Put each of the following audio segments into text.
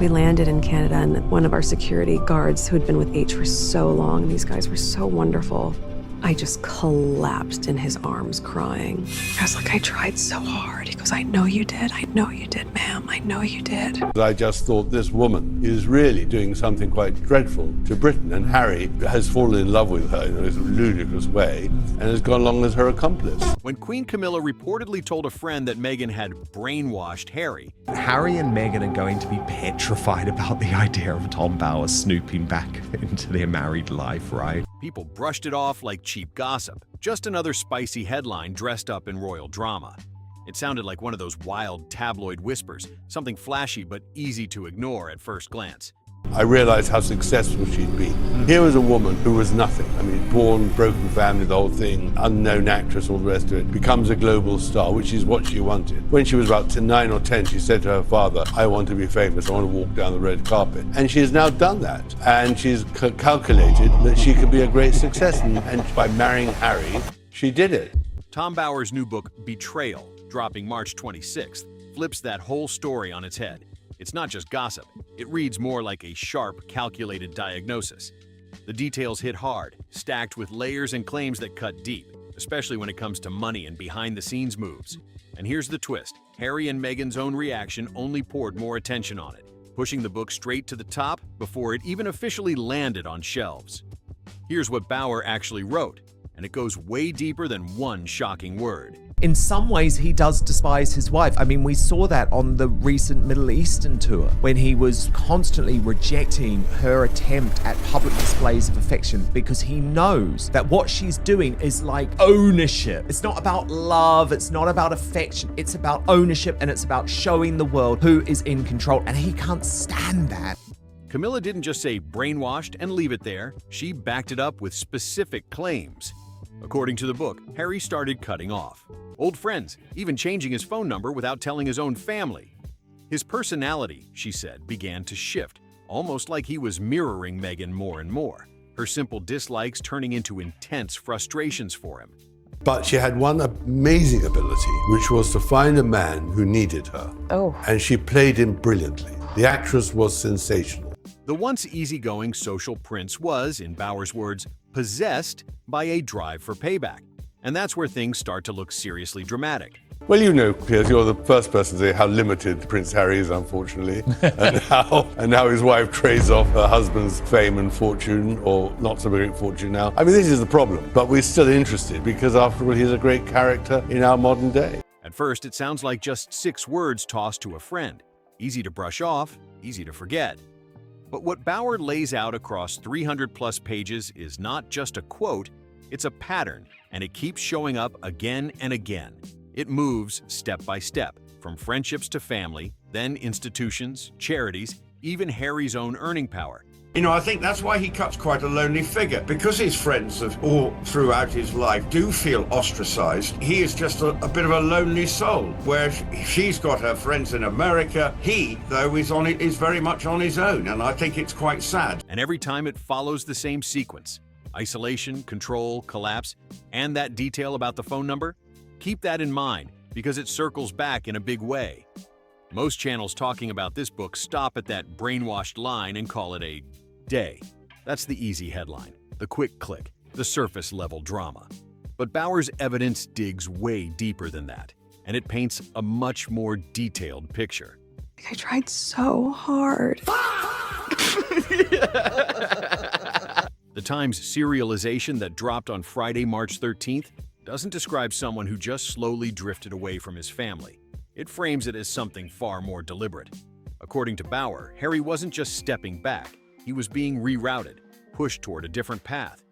We landed in Canada, and one of our security guards who had been with H for so long, these guys were so wonderful, I just collapsed in his arms crying. I was like, I tried so hard. He goes, I know you did. I know you did, ma'am. I know you did. I just thought this woman is really doing something quite dreadful to Britain, and Harry has fallen in love with her in a ludicrous way and has gone along as her accomplice. When Queen Camilla reportedly told a friend that Meghan had brainwashed Harry, Harry and Meghan are going to be petrified about the idea of 𝗠𝗏𝗴𝗵 snooping back into their married life, right? people brushed it off like cheap gossip, just another spicy headline dressed up in royal drama. It sounded like one of those wild tabloid whispers, something flashy but easy to ignore at first glance. I realized how successful she'd been. Here was a woman who was nothing. I mean, born, broken family, the whole thing, unknown actress, all the rest of it, becomes a global star, which is what she wanted. When she was about 9 or 10, she said to her father, I want to be famous, I want to walk down the red carpet. And she has now done that. And she's calculated that she could be a great success. And by marrying Harry, she did it. 𝗠𝗏𝗴𝗵's new book, Betrayal, dropping March 26th, flips that whole story on its head. It's not just gossip. It reads more like a sharp, calculated diagnosis. The details hit hard, stacked with layers and claims that cut deep, especially when it comes to money and behind-the-scenes moves. And here's the twist. Harry and Meghan's own reaction only poured more attention on it, pushing the book straight to the top before it even officially landed on shelves. Here's what Bauer actually wrote, and it goes way deeper than one shocking word. In some ways, he does despise his wife. I mean, we saw that on the recent Middle Eastern tour, when he was constantly rejecting her attempt at public displays of affection because he knows that what she's doing is like ownership. It's not about love, it's not about affection, it's about ownership, and it's about showing the world who is in control, and he can't stand that. Camilla didn't just say brainwashed and leave it there, she backed it up with specific claims. According to the book, Harry started cutting off old friends, even changing his phone number without telling his own family. His personality, she said, began to shift, almost like he was mirroring Meghan more and more, her simple dislikes turning into intense frustrations for him. But she had one amazing ability, which was to find a man who needed her. Oh. And she played him brilliantly. The actress was sensational. The once easygoing social prince was, in Bauer's words, possessed by a drive for payback. And that's where things start to look seriously dramatic. Well, you know, Piers, you're the first person to say how limited Prince Harry is, unfortunately, and how his wife trades off her husband's fame and fortune, or not so great fortune now. I mean, this is the problem, but we're still interested because, after all, he's a great character in our modern day. At first, it sounds like just 6 words tossed to a friend. Easy to brush off, easy to forget. But what Bauer lays out across 300-plus pages is not just a quote, it's a pattern, and it keeps showing up again and again. It moves step by step, from friendships to family, then institutions, charities, even Harry's own earning power. You know, I think that's why he cuts quite a lonely figure. Because his friends have all throughout his life do feel ostracized, he is just a bit of a lonely soul. Where she's got her friends in America, he, though, is very much on his own, and I think it's quite sad. And every time it follows the same sequence. Isolation, control, collapse, and that detail about the phone number? Keep that in mind, because it circles back in a big way. Most channels talking about this book stop at that brainwashed line and call it a day. That's the easy headline, the quick click, the surface-level drama. But Bauer's evidence digs way deeper than that, and it paints a much more detailed picture. I tried so hard. The Times serialization that dropped on Friday, March 13th, doesn't describe someone who just slowly drifted away from his family. It frames it as something far more deliberate. According to Bauer, Harry wasn't just stepping back, he was being rerouted, pushed toward a different path.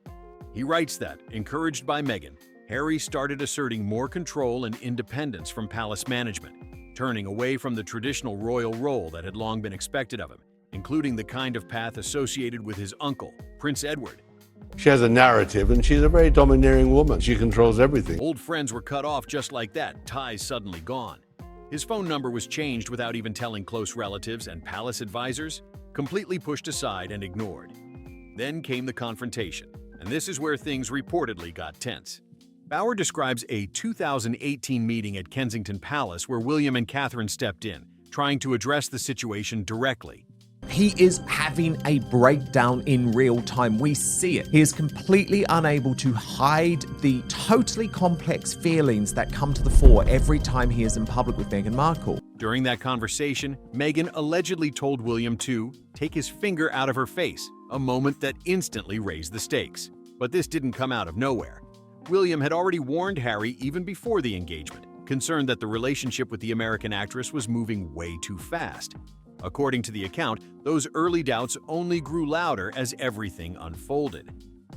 He writes that, encouraged by Meghan, Harry started asserting more control and independence from palace management, turning away from the traditional royal role that had long been expected of him, including the kind of path associated with his uncle, Prince Edward. She has a narrative, and she's a very domineering woman. She controls everything. Old friends were cut off just like that, ties suddenly gone. His phone number was changed without even telling close relatives, and palace advisors completely pushed aside and ignored. Then came the confrontation, and this is where things reportedly got tense. Bauer describes a 2018 meeting at Kensington Palace where William and Catherine stepped in, trying to address the situation directly. He is having a breakdown in real time. We see it. He is completely unable to hide the totally complex feelings that come to the fore every time he is in public with Meghan Markle. During that conversation, Meghan allegedly told William to take his finger out of her face, a moment that instantly raised the stakes. But this didn't come out of nowhere. William had already warned Harry even before the engagement, concerned that the relationship with the American actress was moving way too fast. According to the account, those early doubts only grew louder as everything unfolded.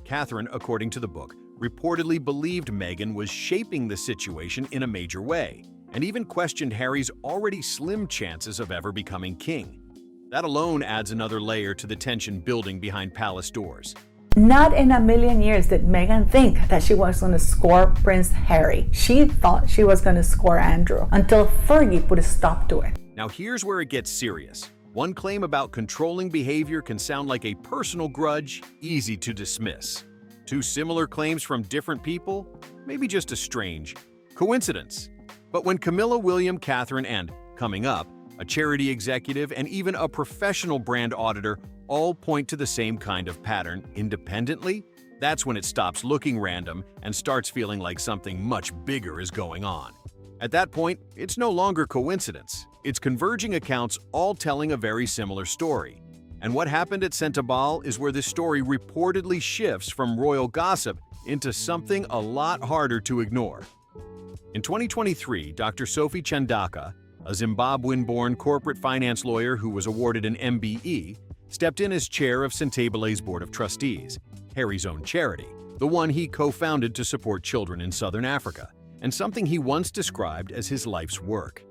Catherine, according to the book, reportedly believed Meghan was shaping the situation in a major way, and even questioned Harry's already slim chances of ever becoming king. That alone adds another layer to the tension building behind palace doors. Not in a million years did Meghan think that she was going to score Prince Harry. She thought she was going to score Andrew until Fergie put a stop to it. Now here's where it gets serious. One claim about controlling behavior can sound like a personal grudge, easy to dismiss. Two similar claims from different people? Maybe just a strange coincidence. But when Camilla, William, Catherine, and, coming up, a charity executive and even a professional brand auditor all point to the same kind of pattern independently, that's when it stops looking random and starts feeling like something much bigger is going on. At that point, it's no longer coincidence. It's converging accounts all telling a very similar story. And what happened at 𝗠𝗲𝗵𝗵 is where the story reportedly shifts from royal gossip into something a lot harder to ignore. In 2023, Dr. Sophie 𝗠𝗿𝗃𝗹𝗼, a Zimbabwean-born corporate finance lawyer who was awarded an MBE, stepped in as chair of 𝗠𝗿𝗵𝗵𝗵's board of trustees, Harry's own charity, the one he co-founded to support children in southern Africa, and something he once described as his life's work.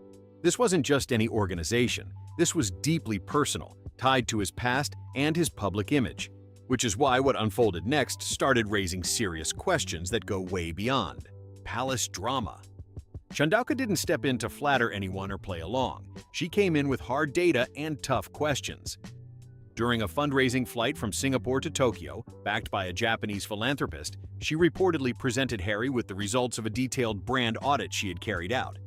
This wasn't just any organization. This was deeply personal, tied to his past and his public image, which is why what unfolded next started raising serious questions that go way beyond palace drama. 𝗠𝗿𝗃𝗹𝗼 didn't step in to flatter anyone or play along. She came in with hard data and tough questions. During a fundraising flight from Singapore to Tokyo, backed by a Japanese philanthropist, she reportedly presented Harry with the results of a detailed brand audit she had carried out.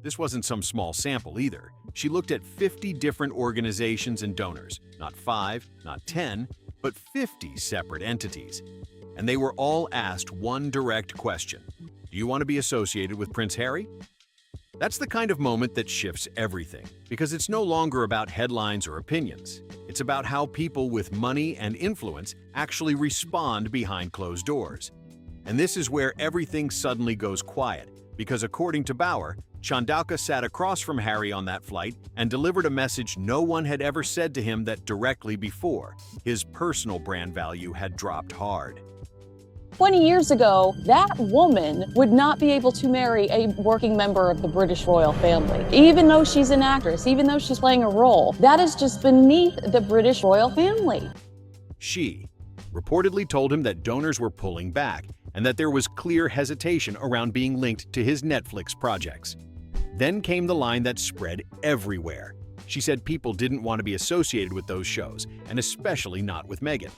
This wasn't some small sample either. She looked at 50 different organizations and donors, not 5, not 10, but 50 separate entities. And they were all asked one direct question: do you want to be associated with Prince Harry? That's the kind of moment that shifts everything, because it's no longer about headlines or opinions. It's about how people with money and influence actually respond behind closed doors. And this is where everything suddenly goes quiet, because according to Bauer, 𝗠𝗿𝗃𝗹𝗼 sat across from Harry on that flight and delivered a message no one had ever said to him that directly before. His personal brand value had dropped hard. 20 years ago, that woman would not be able to marry a working member of the British royal family. Even though she's an actress, even though she's playing a role, that is just beneath the British royal family. She reportedly told him that donors were pulling back and that there was clear hesitation around being linked to his Netflix projects. Then came the line that spread everywhere. She said people didn't want to be associated with those shows, and especially not with Meghan.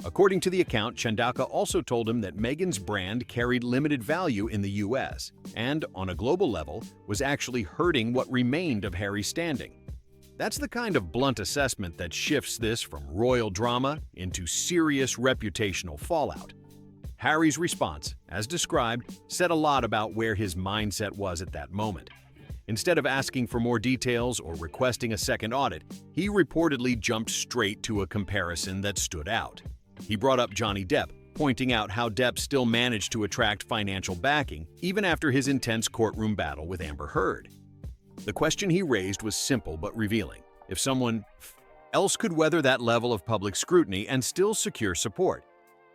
According to the account, 𝗠𝗿𝗃𝗹𝗼 also told him that Meghan's brand carried limited value in the US and, on a global level, was actually hurting what remained of Harry's standing. That's the kind of blunt assessment that shifts this from royal drama into serious reputational fallout. Harry's response, as described, said a lot about where his mindset was at that moment. Instead of asking for more details or requesting a second audit, he reportedly jumped straight to a comparison that stood out. He brought up Johnny Depp, pointing out how Depp still managed to attract financial backing even after his intense courtroom battle with Amber Heard. The question he raised was simple but revealing. If someone else could weather that level of public scrutiny and still secure support,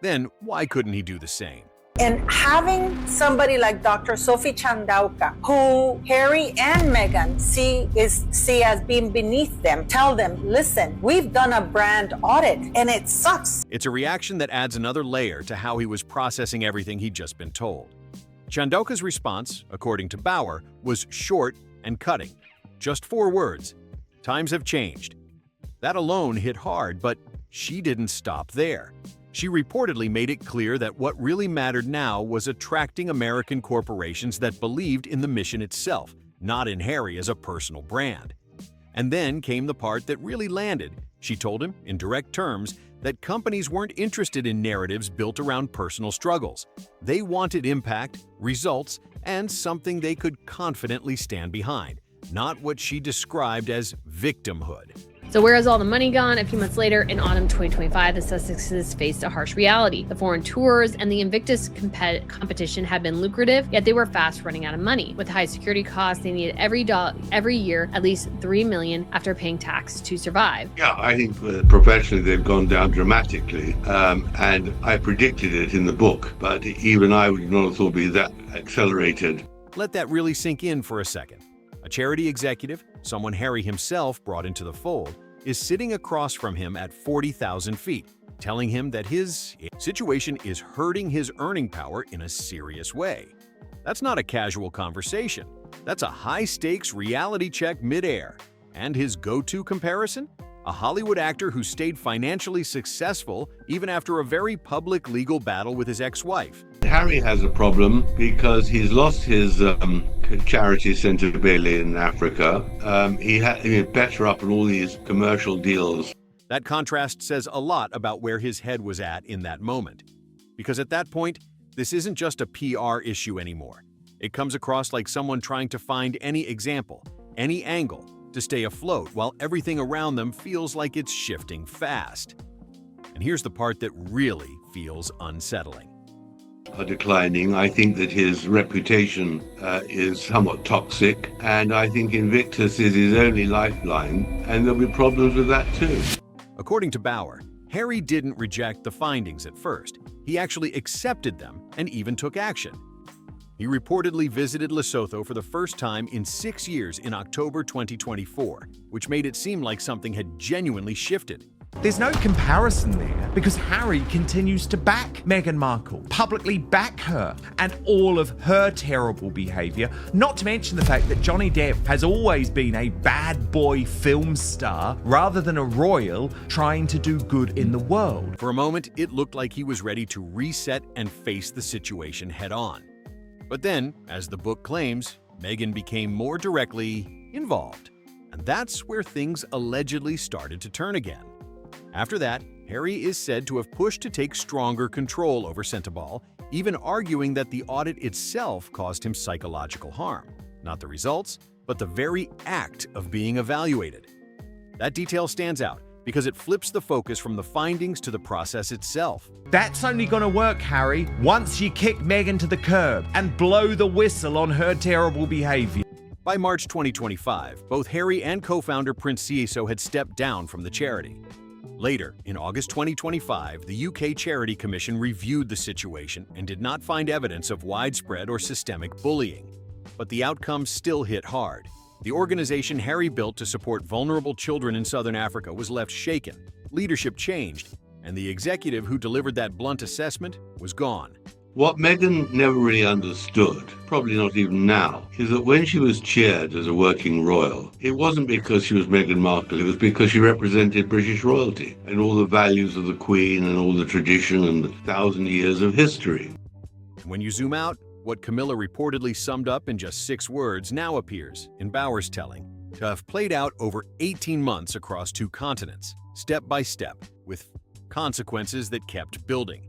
then why couldn't he do the same? And having somebody like Dr. Sophie 𝗠𝗿𝗃𝗹𝗼, who Harry and Meghan see as being beneath them, tell them, listen, we've done a brand audit and it sucks. It's a reaction that adds another layer to how he was processing everything he'd just been told. 𝗠𝗿𝗃𝗹𝗼's response, according to Bauer, was short and cutting. Just 4 words: times have changed. That alone hit hard, but she didn't stop there. She reportedly made it clear that what really mattered now was attracting American corporations that believed in the mission itself, not in Harry as a personal brand. And then came the part that really landed. She told him, in direct terms, that companies weren't interested in narratives built around personal struggles. They wanted impact, results, and something they could confidently stand behind, not what she described as victimhood. So where has all the money gone? A few months later, in autumn 2025, the Sussexes faced a harsh reality. The foreign tours and the Invictus competition had been lucrative, yet they were fast running out of money. With high security costs, they needed every year at least $3 million after paying tax to survive. Yeah, I think professionally they've gone down dramatically, and I predicted it in the book, but even I would not have thought it'd be that accelerated. Let that really sink in for a second. A charity executive, someone Harry himself brought into the fold, is sitting across from him at 40,000 feet, telling him that his situation is hurting his earning power in a serious way. That's not a casual conversation. That's a high-stakes reality check midair. And his go-to comparison? A Hollywood actor who stayed financially successful even after a very public legal battle with his ex-wife. Harry has a problem because he's lost his charity 𝗠𝗲𝗵𝗵 in Africa. He had better up in all these commercial deals. That contrast says a lot about where his head was at in that moment. Because at that point, this isn't just a PR issue anymore. It comes across like someone trying to find any example, any angle, to stay afloat while everything around them feels like it's shifting fast. And here's the part that really feels unsettling. Are declining. I think that his reputation is somewhat toxic, and I think Invictus is his only lifeline, and there'll be problems with that too. According to Bauer, Harry didn't reject the findings at first. He actually accepted them and even took action. He reportedly visited Lesotho for the first time in 6 years in October 2024, which made it seem like something had genuinely shifted. There's no comparison there because Harry continues to back Meghan Markle, publicly back her and all of her terrible behaviour, not to mention the fact that Johnny Depp has always been a bad boy film star rather than a royal trying to do good in the world. For a moment, it looked like he was ready to reset and face the situation head-on. But then, as the book claims, Meghan became more directly involved. And that's where things allegedly started to turn again. After that, Harry is said to have pushed to take stronger control over 𝗠𝗲𝗵𝗵, even arguing that the audit itself caused him psychological harm. Not the results, but the very act of being evaluated. That detail stands out because it flips the focus from the findings to the process itself. That's only going to work, Harry, once you kick Meghan to the curb and blow the whistle on her terrible behaviour. By March 2025, both Harry and co-founder Prince Seeiso had stepped down from the charity. Later, in August 2025, the UK Charity Commission reviewed the situation and did not find evidence of widespread or systemic bullying. But the outcome still hit hard. The organization Harry built to support vulnerable children in southern Africa was left shaken, leadership changed, and the executive who delivered that blunt assessment was gone. What Meghan never really understood, probably not even now, is that when she was cheered as a working royal, it wasn't because she was Meghan Markle, it was because she represented British royalty and all the values of the Queen and all the tradition and the 1,000 years of history. When you zoom out, what Camilla reportedly summed up in just 6 words now appears, in Bauer's telling, to have played out over 18 months across 2 continents, step by step, with consequences that kept building.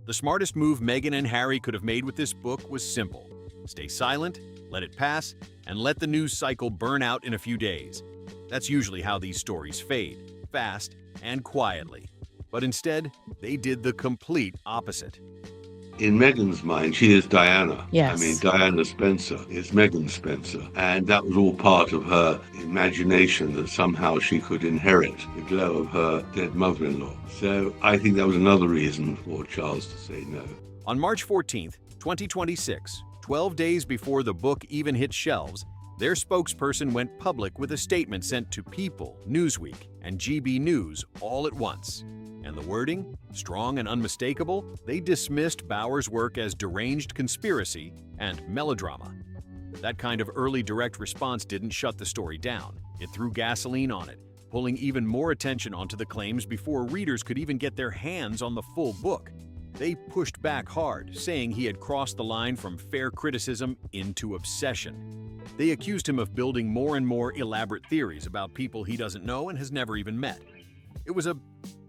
The smartest move Meghan and Harry could have made with this book was simple. Stay silent, let it pass, and let the news cycle burn out in a few days. That's usually how these stories fade, fast and quietly. But instead, they did the complete opposite. In Meghan's mind, she is Diana. Yes. I mean, Diana Spencer is Meghan Spencer. And that was all part of her imagination that somehow she could inherit the glow of her dead mother-in-law. So I think that was another reason for Charles to say no. On March 14th, 2026, 12 days before the book even hit shelves, their spokesperson went public with a statement sent to People, Newsweek, and GB News all at once. And the wording, strong and unmistakable, they dismissed Bauer's work as deranged conspiracy and melodrama. That kind of early direct response didn't shut the story down. It threw gasoline on it, pulling even more attention onto the claims before readers could even get their hands on the full book. They pushed back hard, saying he had crossed the line from fair criticism into obsession. They accused him of building more and more elaborate theories about people he doesn't know and has never even met. It was a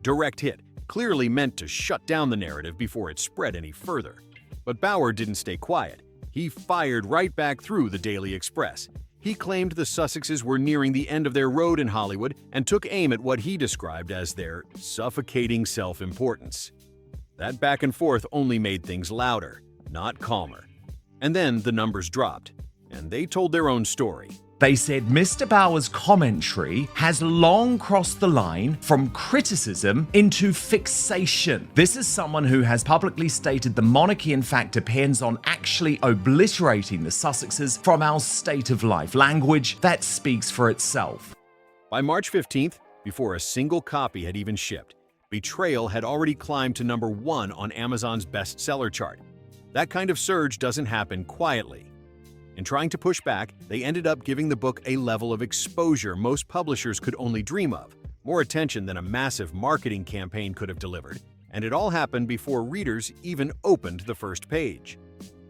direct hit, clearly meant to shut down the narrative before it spread any further. But Bauer didn't stay quiet. He fired right back through the Daily Express. He claimed the Sussexes were nearing the end of their road in Hollywood and took aim at what he described as their suffocating self-importance. That back and forth only made things louder, not calmer. And then the numbers dropped, and they told their own story. They said Mr. Bauer's commentary has long crossed the line from criticism into fixation. This is someone who has publicly stated the monarchy in fact depends on actually obliterating the Sussexes from our state of life, language that speaks for itself. By March 15th, before a single copy had even shipped, Betrayal had already climbed to #1 on Amazon's bestseller chart. That kind of surge doesn't happen quietly. In trying to push back, they ended up giving the book a level of exposure most publishers could only dream of, more attention than a massive marketing campaign could have delivered, and it all happened before readers even opened the first page.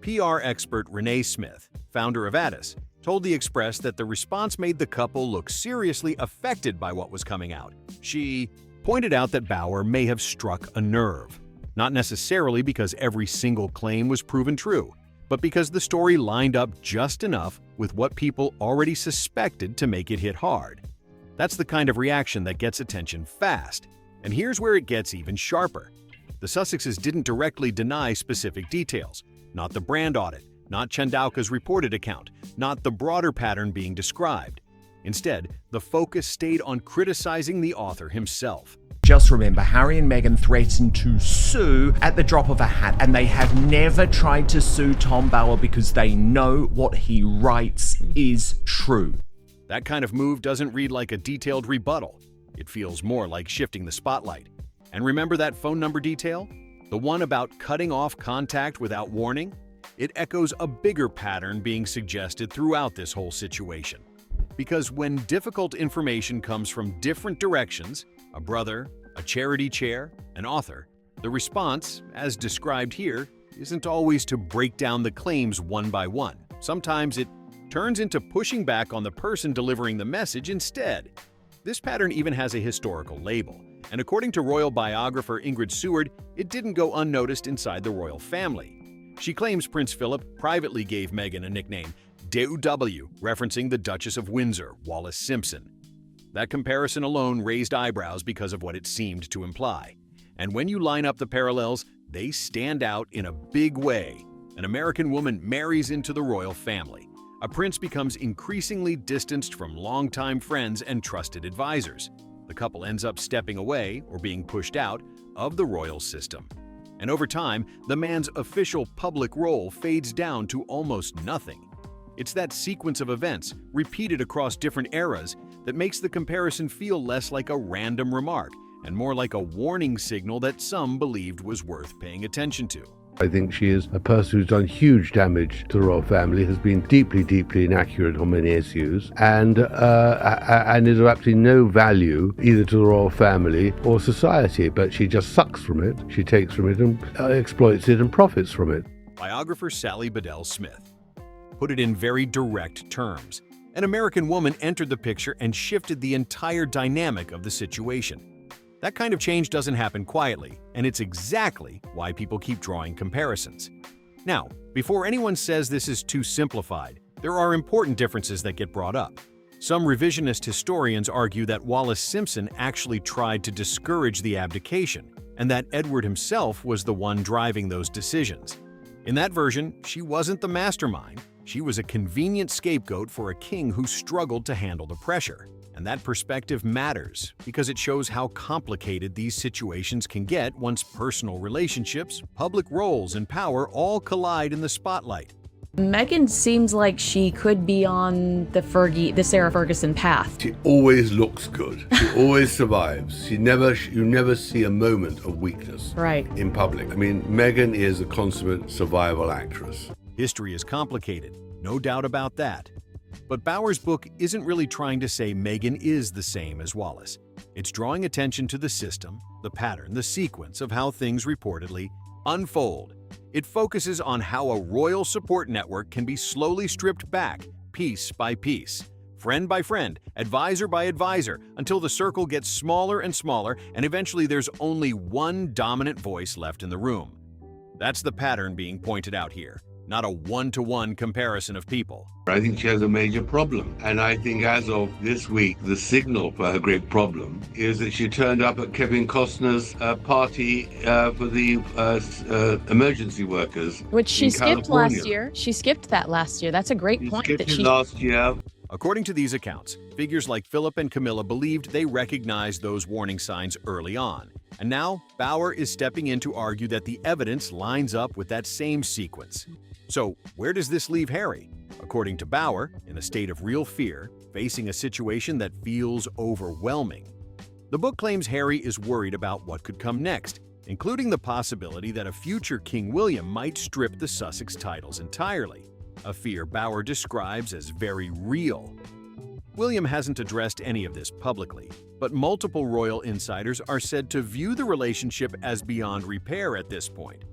PR expert Renee Smith, founder of Addis, told The Express that the response made the couple look seriously affected by what was coming out. She pointed out that Bauer may have struck a nerve, not necessarily because every single claim was proven true, but because the story lined up just enough with what people already suspected to make it hit hard. That's the kind of reaction that gets attention fast. And here's where it gets even sharper. The Sussexes didn't directly deny specific details, not the brand audit, not 𝗠𝗲𝗴𝗵's reported account, not the broader pattern being described. Instead, the focus stayed on criticizing the author himself. Just remember, Harry and Meghan threatened to sue at the drop of a hat, and they have never tried to sue Tom Bauer because they know what he writes is true. That kind of move doesn't read like a detailed rebuttal. It feels more like shifting the spotlight. And remember that phone number detail? The one about cutting off contact without warning? It echoes a bigger pattern being suggested throughout this whole situation. Because when difficult information comes from different directions, a brother, a charity chair, an author, the response, as described here, isn't always to break down the claims one by one. Sometimes it turns into pushing back on the person delivering the message instead. This pattern even has a historical label, and according to royal biographer Ingrid Seward, it didn't go unnoticed inside the royal family. She claims Prince Philip privately gave Meghan a nickname, 𝗍𝗲𝗹𝗵, referencing the Duchess of Windsor, Wallis Simpson. That comparison alone raised eyebrows because of what it seemed to imply. And when you line up the parallels, they stand out in a big way. An American woman marries into the royal family. A prince becomes increasingly distanced from longtime friends and trusted advisors. The couple ends up stepping away, or being pushed out, of the royal system. And over time, the man's official public role fades down to almost nothing. It's that sequence of events, repeated across different eras, that makes the comparison feel less like a random remark and more like a warning signal that some believed was worth paying attention to. I think she is a person who's done huge damage to the royal family, has been deeply, deeply inaccurate on many issues, and is of absolutely no value either to the royal family or society. But she just sucks from it, she takes from it and exploits it and profits from it. Biographer Sally Bedell Smith put it in very direct terms. An American woman entered the picture and shifted the entire dynamic of the situation. That kind of change doesn't happen quietly, and it's exactly why people keep drawing comparisons. Now, before anyone says this is too simplified, there are important differences that get brought up. Some revisionist historians argue that Wallis Simpson actually tried to discourage the abdication, and that Edward himself was the one driving those decisions. In that version, she wasn't the mastermind. She was a convenient scapegoat for a king who struggled to handle the pressure. And that perspective matters because it shows how complicated these situations can get once personal relationships, public roles, and power all collide in the spotlight. Meghan seems like she could be on the Sarah Ferguson path. She always looks good. She always survives. You never see a moment of weakness Right. in public. I mean, Meghan is a consummate survival actress. History is complicated, no doubt about that. But Bauer's book isn't really trying to say Meghan is the same as Wallis. It's drawing attention to the system, the pattern, the sequence of how things reportedly Unfold. It focuses on how a royal support network can be slowly stripped back, piece by piece, friend by friend, advisor by advisor, until the circle gets smaller and smaller, and eventually there's only one dominant voice left in the room. That's the pattern being pointed out here, not a one-to-one comparison of people. I think she has a major problem. And I think as of this week, the signal for her great problem is that she turned up at Kevin Costner's party for the emergency workers. Which she in skipped California. last year. She skipped that last year. That's a great She point skipped that it she last year. According to these accounts, figures like Philip and Camilla believed they recognized those warning signs early on. And now, Bauer is stepping in to argue that the evidence lines up with that same sequence. So, where does this leave Harry? According to Bauer, in a state of real fear, facing a situation that feels overwhelming. The book claims Harry is worried about what could come next, including the possibility that a future King William might strip the Sussex titles entirely, a fear Bauer describes as very real. William hasn't addressed any of this publicly, but multiple royal insiders are said to view the relationship as beyond repair at this point.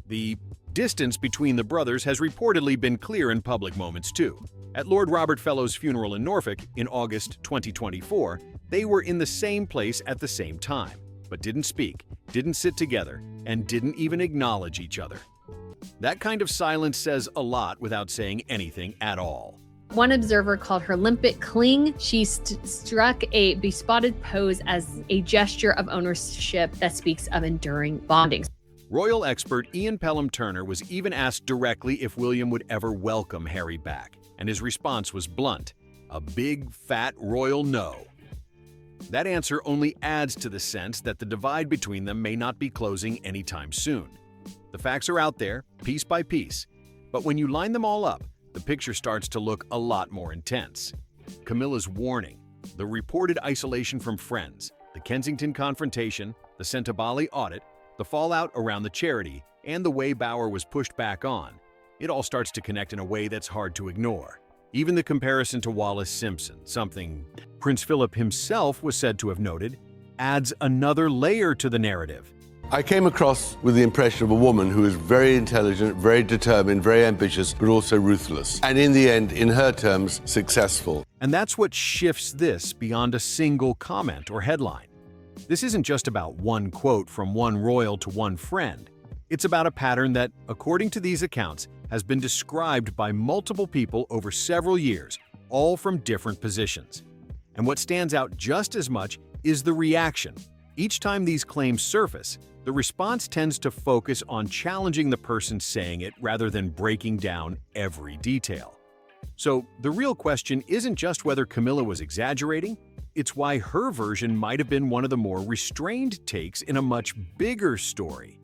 The distance between the brothers has reportedly been clear in public moments too. At Lord Robert Fellowes' funeral in Norfolk in August 2024, they were in the same place at the same time, but didn't speak, didn't sit together, and didn't even acknowledge each other. That kind of silence says a lot without saying anything at all. One observer called her limpet cling. She struck a bespotted pose as a gesture of ownership that speaks of enduring bonding. Royal expert 𝗠𝗲𝗵𝗵 was even asked directly if William would ever welcome Harry back, and his response was blunt: a big, fat royal no. That answer only adds to the sense that the divide between them may not be closing anytime soon. The facts are out there, piece by piece, but when you line them all up, the picture starts to look a lot more intense. Camilla's warning, the reported isolation from friends, the Kensington confrontation, the 𝗠𝗲𝗴𝗵𝗵 audit, the fallout around the charity, and the way Bauer was pushed back on, it all starts to connect in a way that's hard to ignore. Even the comparison to Wallis Simpson, something Prince Philip himself was said to have noted, adds another layer to the narrative. I came across with the impression of a woman who is very intelligent, very determined, very ambitious, but also ruthless. And in the end, in her terms, successful. And that's what shifts this beyond a single comment or headline. This isn't just about one quote from one royal to one friend. It's about a pattern that, according to these accounts, has been described by multiple people over several years, all from different positions. And what stands out just as much is the reaction. Each time these claims surface, the response tends to focus on challenging the person saying it rather than breaking down every detail. So the real question isn't just whether Camilla was exaggerating, it's why her version might have been one of the more restrained takes in a much bigger story.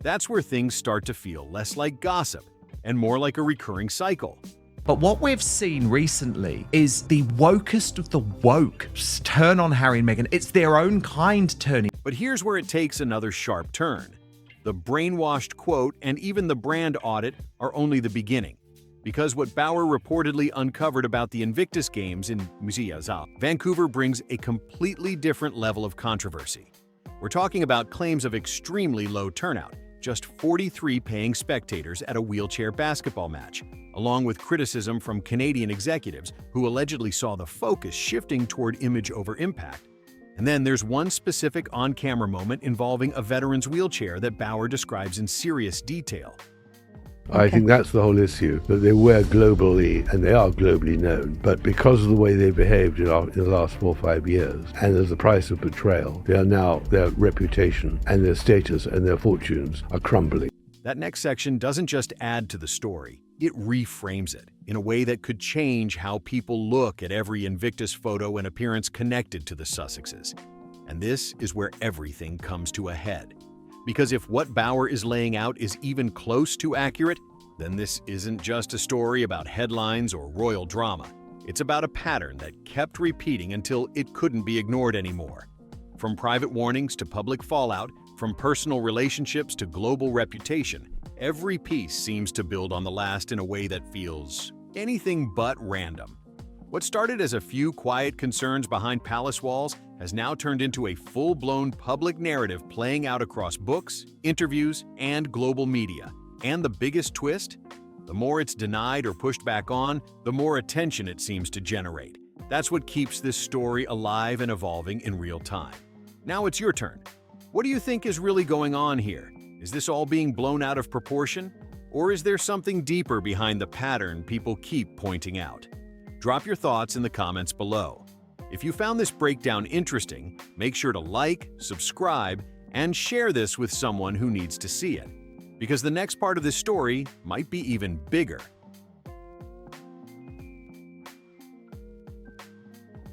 That's where things start to feel less like gossip and more like a recurring cycle. But what we've seen recently is the wokest of the woke turn on Harry and Meghan. It's their own kind turning. But here's where it takes another sharp turn. The brainwashed quote and even the brand audit are only the beginning. Because what Bauer reportedly uncovered about the Invictus Games in Vancouver brings a completely different level of controversy. We're talking about claims of extremely low turnout, just 43 paying spectators at a wheelchair basketball match, along with criticism from Canadian executives who allegedly saw the focus shifting toward image over impact. And then there's one specific on-camera moment involving a veteran's wheelchair that Bauer describes in serious detail. I think that's the whole issue, that they were globally, and they are globally known, but because of the way they behaved in the last 4 or 5 years, and as the price of betrayal, their reputation and their status and their fortunes are crumbling. That next section doesn't just add to the story, it reframes it in a way that could change how people look at every Invictus photo and appearance connected to the Sussexes. And this is where everything comes to a head. Because if what Bauer is laying out is even close to accurate, then this isn't just a story about headlines or royal drama. It's about a pattern that kept repeating until it couldn't be ignored anymore. From private warnings to public fallout, from personal relationships to global reputation, every piece seems to build on the last in a way that feels anything but random. What started as a few quiet concerns behind palace walls has now turned into a full-blown public narrative playing out across books, interviews, and global media. And the biggest twist? The more it's denied or pushed back on, the more attention it seems to generate. That's what keeps this story alive and evolving in real time. Now it's your turn. What do you think is really going on here? Is this all being blown out of proportion? Or is there something deeper behind the pattern people keep pointing out? Drop your thoughts in the comments below. If you found this breakdown interesting, make sure to like, subscribe, and share this with someone who needs to see it. Because the next part of this story might be even bigger.